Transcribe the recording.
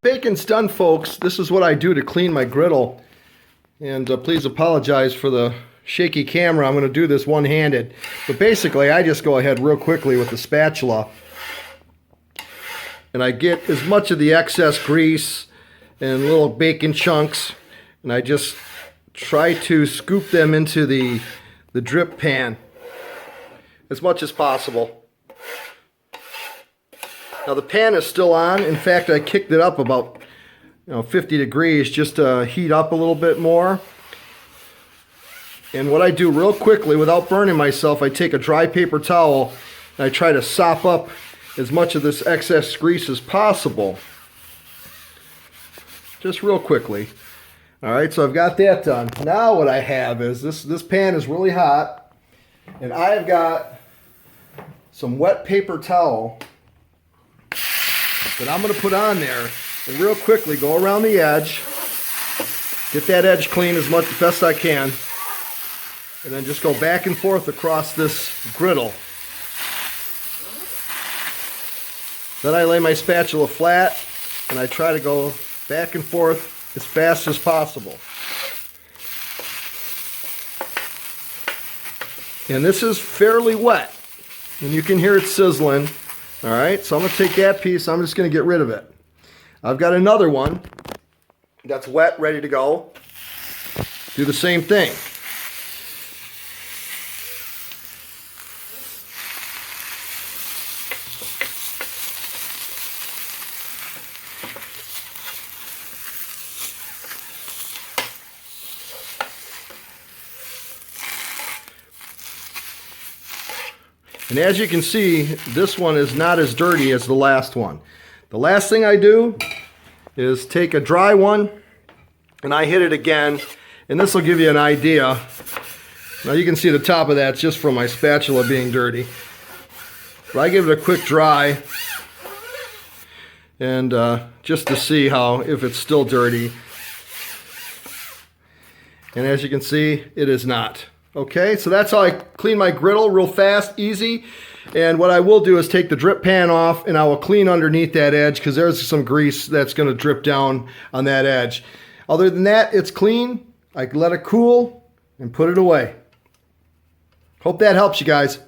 Bacon's done, folks. This is what I do to clean my griddle. And please apologize for the shaky camera. I'm going to do this one-handed. But basically, I just go ahead real quickly with the spatula. And I get as much of the excess grease and little bacon chunks. And I just try to scoop them into the drip pan as much as possible. Now the pan is still on. In fact, I kicked it up about 50 degrees just to heat up a little bit more. And what I do real quickly without burning myself, I take a dry paper towel and I try to sop up as much of this excess grease as possible. Just real quickly. Alright, so I've got that done. Now what I have is this pan is really hot, and I have got some wet paper towel that I'm going to put on there and real quickly go around the edge, get that edge clean as best I can, and then just go back and forth across this griddle. Then I lay my spatula flat and I try to go back and forth as fast as possible. And this is fairly wet, and you can hear it sizzling. Alright, so I'm going to take that piece, I'm just going to get rid of it. I've got another one that's wet, ready to go. Do the same thing. And as you can see, this one is not as dirty as the last one. The last thing I do is take a dry one and I hit it again, and this will give you an idea. Now you can see the top of that just from my spatula being dirty. But I give it a quick dry, and just to see if it's still dirty. And as you can see, it is not. Okay, so that's how I clean my griddle, real fast, easy. And what I will do is take the drip pan off and I will clean underneath that edge because there's some grease that's going to drip down on that edge. Other than that, it's clean. I let it cool and put it away. Hope that helps you guys.